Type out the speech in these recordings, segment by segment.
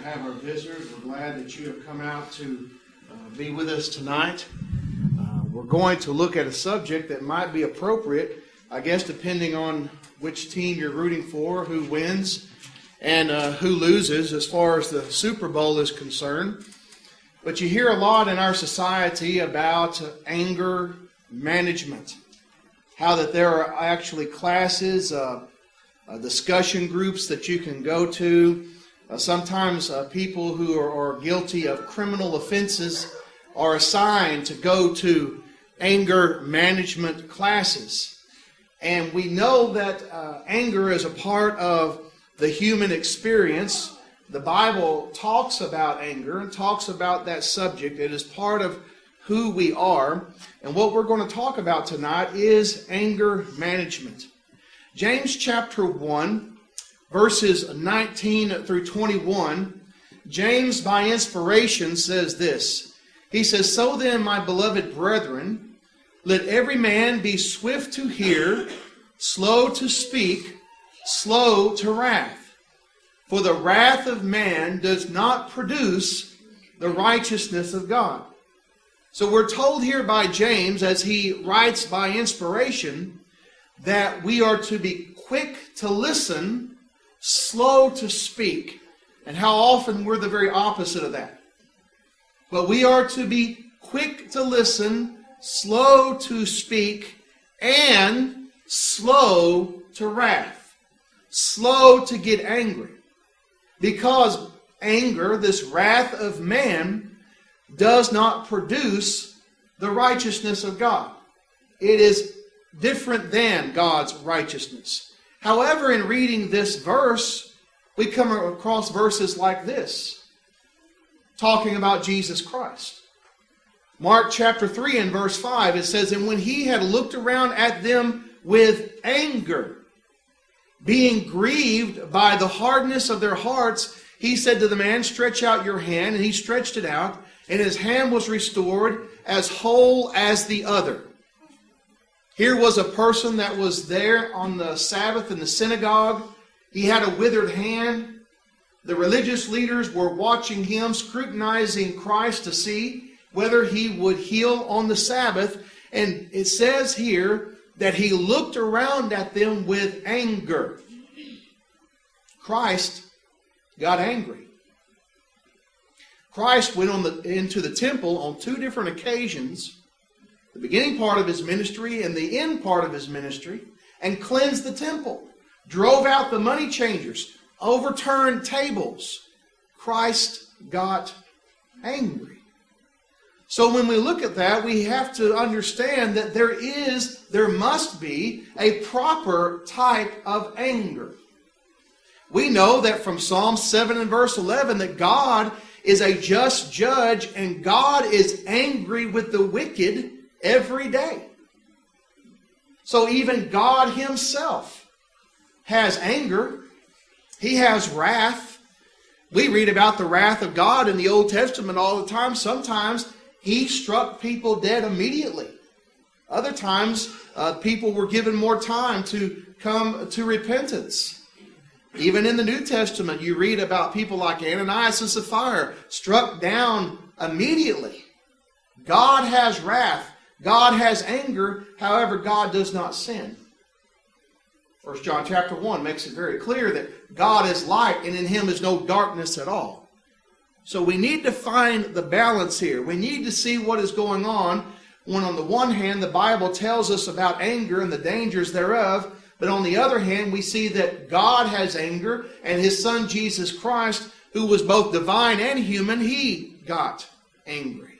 have our visitors. We're glad that you have come out to be with us tonight. We're going to look at a subject that might be appropriate, I guess, depending on which team you're rooting for, who wins, and who loses as far as the Super Bowl is concerned. But you hear a lot in our society about anger management. How that there are actually classes, discussion groups that you can go to. Sometimes people who are guilty of criminal offenses are assigned to go to anger management classes. And we know that anger is a part of the human experience. The Bible talks about anger and talks about that subject. It is part of who we are. And what we're going to talk about tonight is anger management. James chapter 1, verses 19 through 21, James by inspiration says this. He says, "So then, my beloved brethren, let every man be swift to hear, slow to speak, slow to wrath. For the wrath of man does not produce the righteousness of God." So we're told here by James, as he writes by inspiration, that we are to be quick to listen, slow to speak. And how often we're the very opposite of that. But we are to be quick to listen, slow to speak, and slow to wrath. Slow to get angry. Because anger, this wrath of man, does not produce the righteousness of God. It is different than God's righteousness. However, in reading this verse, we come across verses like this, talking about Jesus Christ. Mark chapter 3 and verse 5, it says, "And when he had looked around at them with anger, being grieved by the hardness of their hearts, he said to the man, 'Stretch out your hand.' And he stretched it out, and his hand was restored as whole as the other." Here was a person that was there on the Sabbath in the synagogue. He had a withered hand. The religious leaders were watching him, scrutinizing Christ to see whether he would heal on the Sabbath. And it says here that he looked around at them with anger. Christ got angry. Christ went into the temple on two different occasions, the beginning part of his ministry and the end part of his ministry, and cleansed the temple, drove out the money changers, overturned tables. Christ got angry. So when we look at that, we have to understand that there must be a proper type of anger. We know that from Psalm 7 and verse 11 that God is a just judge and God is angry with the wicked every day. So even God himself has anger. He has wrath. We read about the wrath of God in the Old Testament all the time. Sometimes he struck people dead immediately. Other times people were given more time to come to repentance. Even in the New Testament, you read about people like Ananias and Sapphira struck down immediately. God has wrath. God has anger. However, God does not sin. 1 John chapter 1 makes it very clear that God is light and in him is no darkness at all. So we need to find the balance here. We need to see what is going on when on the one hand the Bible tells us about anger and the dangers thereof, but on the other hand we see that God has anger and his son Jesus Christ, who was both divine and human, he got angry.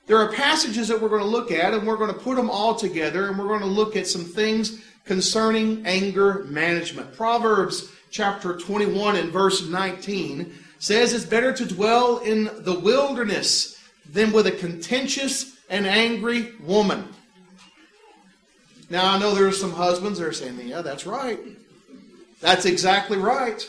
There are passages that we're going to look at, and we're going to put them all together, and we're going to look at some things concerning anger management. Proverbs chapter 21 and verse 19 says, "It's better to dwell in the wilderness than with a contentious and angry woman." Now, I know there are some husbands that are saying, "Yeah, that's right. That's exactly right."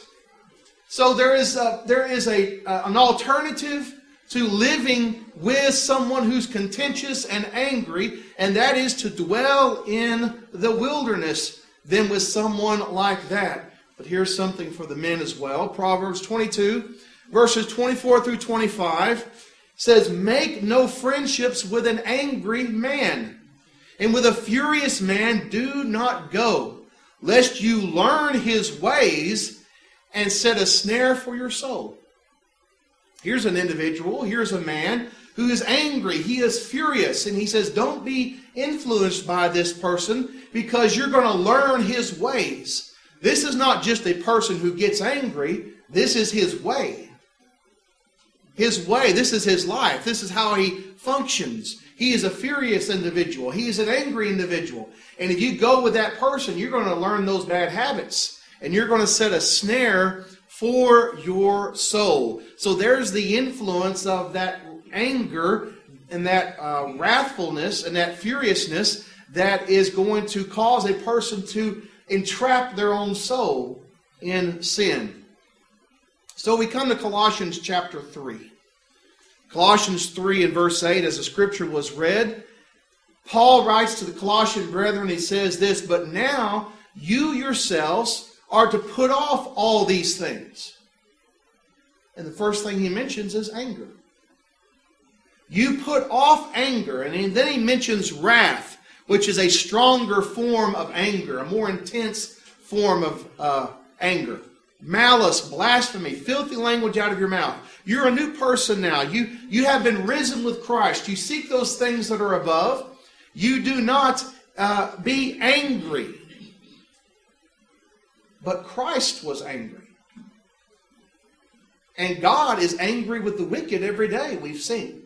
So there is an alternative to living with someone who's contentious and angry, and that is to dwell in the wilderness than with someone like that. But here's something for the men as well. Proverbs 22, verses 24 through 25, says, "Make no friendships with an angry man, and with a furious man do not go, lest you learn his ways and set a snare for your soul." Here's an individual, here's a man who is angry, he is furious, and he says, don't be influenced by this person because you're going to learn his ways. This is not just a person who gets angry, this is his way. His way, this is his life, this is how he functions. He is a furious individual, he is an angry individual. And if you go with that person, you're going to learn those bad habits. And you're going to set a snare for your soul. So there's the influence of that anger and that wrathfulness and that furiousness that is going to cause a person to entrap their own soul in sin. So we come to Colossians chapter 3. Colossians 3 and verse 8, as the scripture was read, Paul writes to the Colossian brethren, he says this, "But now you yourselves are to put off all these things." And the first thing he mentions is anger. You put off anger, and then he mentions wrath, which is a stronger form of anger, a more intense form of anger. Malice, blasphemy, filthy language out of your mouth. You're a new person now. You have been risen with Christ. You seek those things that are above. You do not be angry. But Christ was angry. And God is angry with the wicked every day, we've seen.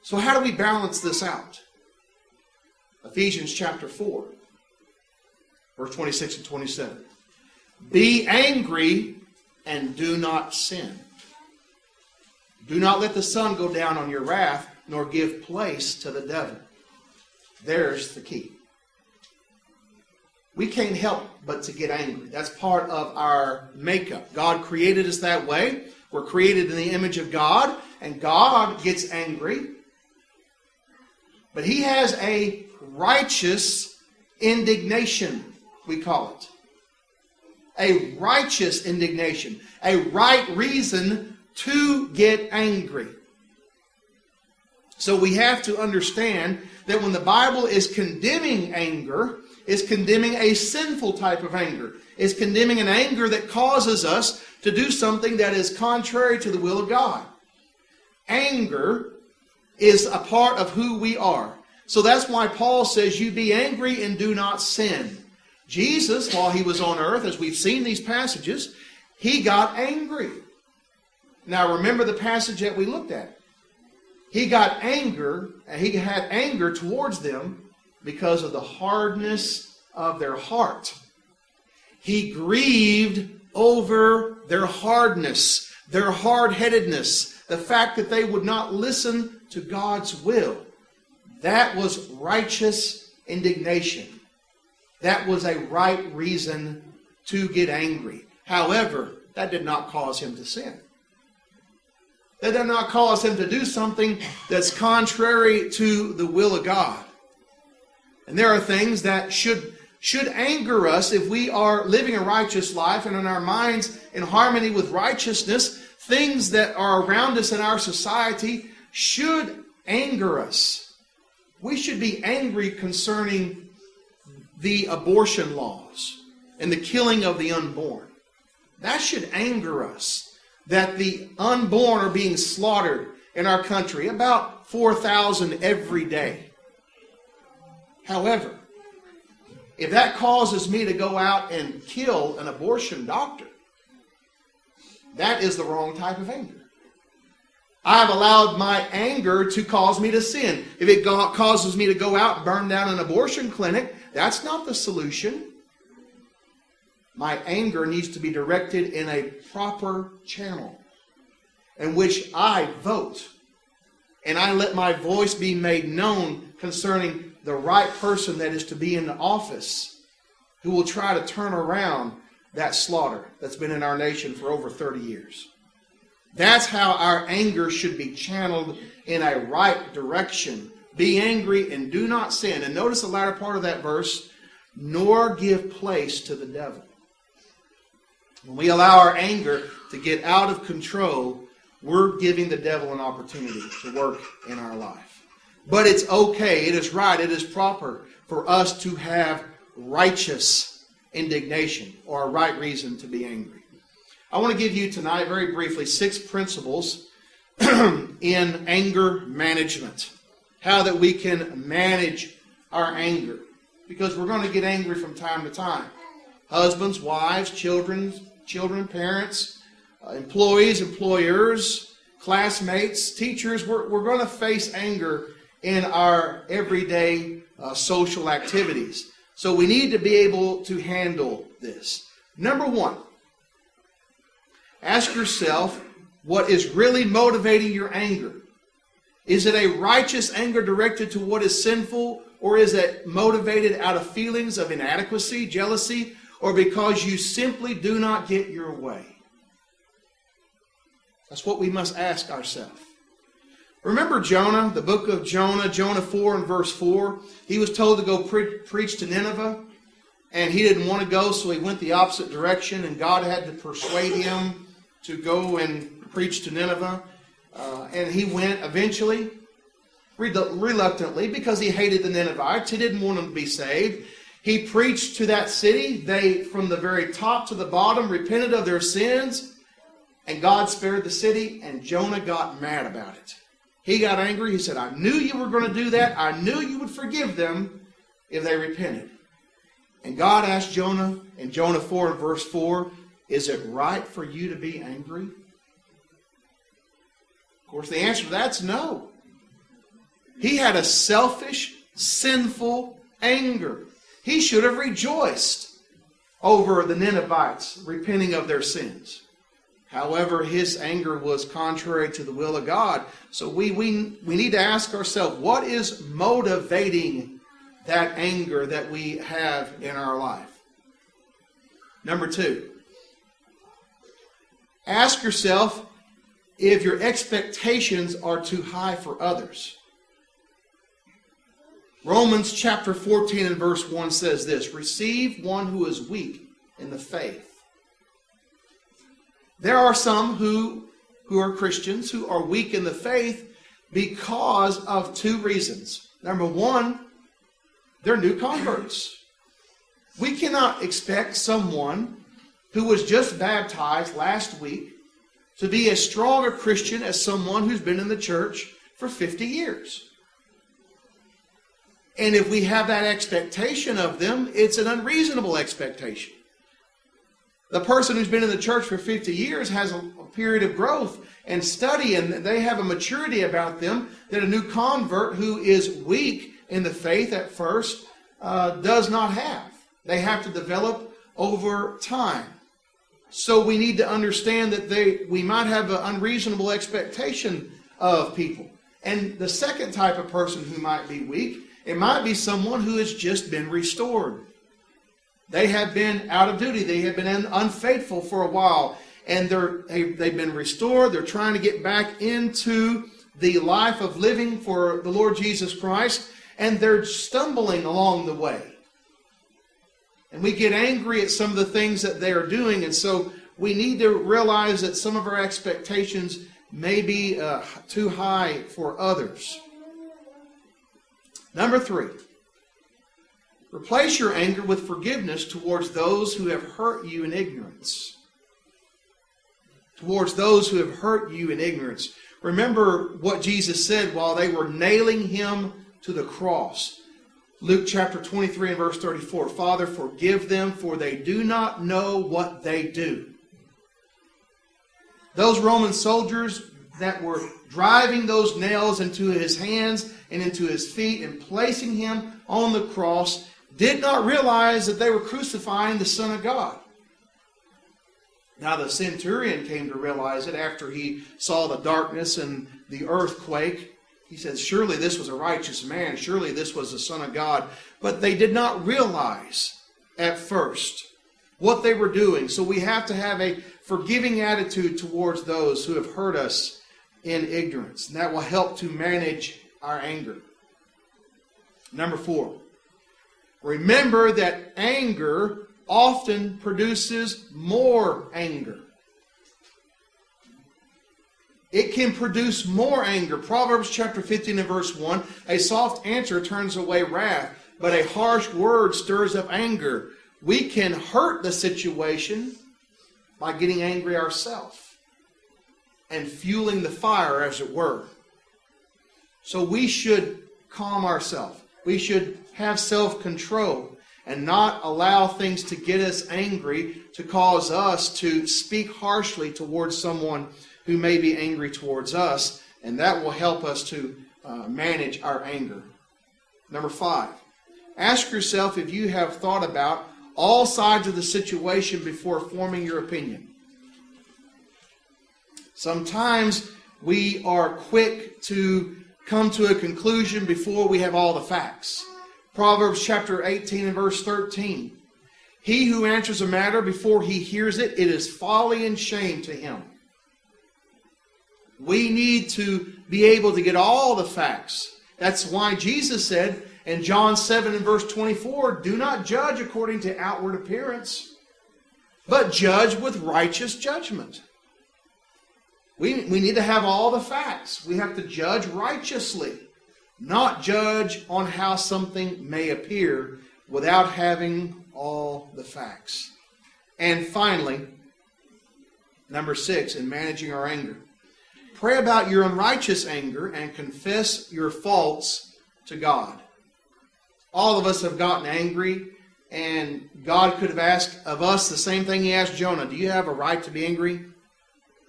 So how do we balance this out? Ephesians chapter 4, verse 26 and 27. "Be angry and do not sin. Do not let the sun go down on your wrath, nor give place to the devil." There's the key. We can't help but to get angry. That's part of our makeup. God created us that way. We're created in the image of God, and God gets angry. But He has a righteous indignation, we call it. A righteous indignation. A right reason to get angry. So we have to understand that when the Bible is condemning anger, it's condemning a sinful type of anger. It's condemning an anger that causes us to do something that is contrary to the will of God. Anger is a part of who we are. So that's why Paul says, you be angry and do not sin. Jesus, while He was on earth, as we've seen these passages, He got angry. Now remember the passage that we looked at. He got anger, and He had anger towards them because of the hardness of their heart. He grieved over their hardness, their hard-headedness, the fact that they would not listen to God's will. That was righteous indignation. That was a right reason to get angry. However, that did not cause him to sin. That did not cause him to do something that's contrary to the will of God. And there are things that should anger us if we are living a righteous life and in our minds in harmony with righteousness. Things that are around us in our society should anger us. We should be angry concerning the abortion laws and the killing of the unborn. That should anger us, that the unborn are being slaughtered in our country, about 4,000 every day. However, if that causes me to go out and kill an abortion doctor, that is the wrong type of anger. I've allowed my anger to cause me to sin. If it causes me to go out and burn down an abortion clinic, that's not the solution. My anger needs to be directed in a proper channel in which I vote. And I let my voice be made known concerning the right person that is to be in the office who will try to turn around that slaughter that's been in our nation for over 30 years. That's how our anger should be channeled in a right direction. Be angry and do not sin. And notice the latter part of that verse, nor give place to the devil. When we allow our anger, to get out of control, we're giving the devil an opportunity to work in our life. But it's okay, it is right, it is proper for us to have righteous indignation or a right reason to be angry. I want to give you tonight, very briefly, 6 principles in anger management. How that we can manage our anger. Because we're going to get angry from time to time. Husbands, wives, children, parents, employees, employers, classmates, teachers. We're going to face anger in our everyday social activities. So we need to be able to handle this. Number 1, ask yourself what is really motivating your anger. Is it a righteous anger directed to what is sinful, or is it motivated out of feelings of inadequacy, jealousy, or because you simply do not get your way? That's what we must ask ourselves. Remember Jonah, the book of Jonah, Jonah 4 and verse 4. He was told to go preach to Nineveh, and he didn't want to go, so he went the opposite direction, and God had to persuade him to go and preach to Nineveh. And he went eventually, reluctantly, because he hated the Ninevites. He didn't want them to be saved. He preached to that city. They, from the very top to the bottom, repented of their sins, and God spared the city, and Jonah got mad about it. He got angry. He said, I knew you were going to do that. I knew you would forgive them if they repented. And God asked Jonah in Jonah 4 and verse 4, is it right for you to be angry? Of course, the answer to that's no. He had a selfish, sinful anger. He should have rejoiced over the Ninevites repenting of their sins. However, his anger was contrary to the will of God. So we need to ask ourselves, what is motivating that anger that we have in our life? Number 2, ask yourself if your expectations are too high for others. Romans chapter 14 and verse 1 says this, receive one who is weak in the faith. There are some who are Christians who are weak in the faith because of 2 reasons. Number 1, they're new converts. We cannot expect someone who was just baptized last week to be as strong a Christian as someone who's been in the church for 50 years. And if we have that expectation of them, it's an unreasonable expectation. The person who's been in the church for 50 years has a period of growth and study, and they have a maturity about them that a new convert who is weak in the faith at first does not have. They have to develop over time. So we need to understand that we might have an unreasonable expectation of people. And the second type of person who might be weak, it might be someone who has just been restored. They have been out of duty. They have been unfaithful for a while. And they've been restored. They're trying to get back into the life of living for the Lord Jesus Christ. And they're stumbling along the way. And we get angry at some of the things that they are doing. And so we need to realize that some of our expectations may be too high for others. Number 3, replace your anger with forgiveness towards those who have hurt you in ignorance. Towards those who have hurt you in ignorance. Remember what Jesus said while they were nailing him to the cross. Luke chapter 23 and verse 34. Father, forgive them, for they do not know what they do. Those Roman soldiers that were driving those nails into his hands and into his feet and placing him on the cross did not realize that they were crucifying the Son of God. Now the centurion came to realize it after he saw the darkness and the earthquake. He said, surely this was a righteous man. Surely this was the Son of God. But they did not realize at first what they were doing. So we have to have a forgiving attitude towards those who have hurt us in ignorance. And that will help to manage our anger. Number 4, remember that anger often produces more anger. It can produce more anger. Proverbs chapter 15 and verse 1, a soft answer turns away wrath, but a harsh word stirs up anger. We can hurt the situation by getting angry ourselves and fueling the fire, as it were. So we should calm ourselves. We should have self-control and not allow things to get us angry to cause us to speak harshly towards someone who may be angry towards us, and that will help us to manage our anger. Number 5, ask yourself if you have thought about all sides of the situation before forming your opinion. Sometimes we are quick to come to a conclusion before we have all the facts. Proverbs chapter 18 and verse 13. He who answers a matter before he hears it, it is folly and shame to him. We need to be able to get all the facts. That's why Jesus said in John 7 and verse 24, do not judge according to outward appearance, but judge with righteous judgment. We need to have all the facts. We have to judge righteously, not judge on how something may appear without having all the facts. And finally, number 6, in managing our anger. Pray about your unrighteous anger and confess your faults to God. All of us have gotten angry, and God could have asked of us the same thing He asked Jonah. Do you have a right to be angry?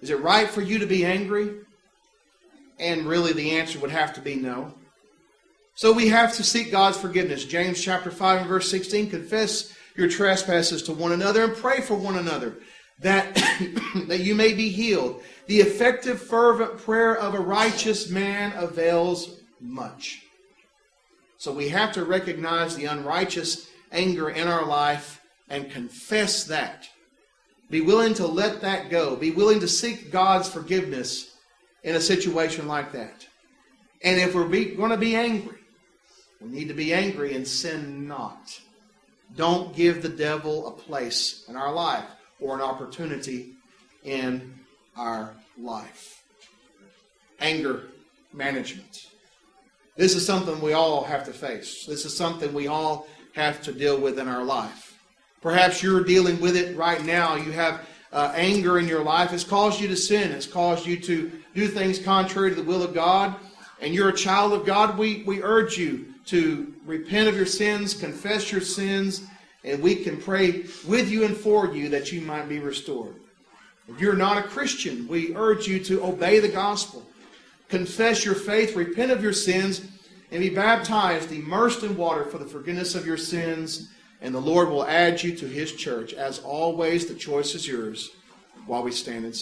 Is it right for you to be angry? And really the answer would have to be no. So we have to seek God's forgiveness. James chapter 5 and verse 16, confess your trespasses to one another and pray for one another that, that you may be healed. The effective fervent prayer of a righteous man avails much. So we have to recognize the unrighteous anger in our life and confess that. Be willing to let that go. Be willing to seek God's forgiveness in a situation like that. And if we're going to be angry, we need to be angry and sin not. Don't give the devil a place in our life or an opportunity in our life. Anger management. This is something we all have to face. This is something we all have to deal with in our life. Perhaps you're dealing with it right now. You have anger in your life. It's caused you to sin. It's caused you to do things contrary to the will of God. And you're a child of God. We urge you to repent of your sins, confess your sins, and we can pray with you and for you that you might be restored. If you're not a Christian, we urge you to obey the gospel. Confess your faith, repent of your sins, and be baptized, immersed in water for the forgiveness of your sins. And the Lord will add you to His church. As always, the choice is yours while we stand and sing.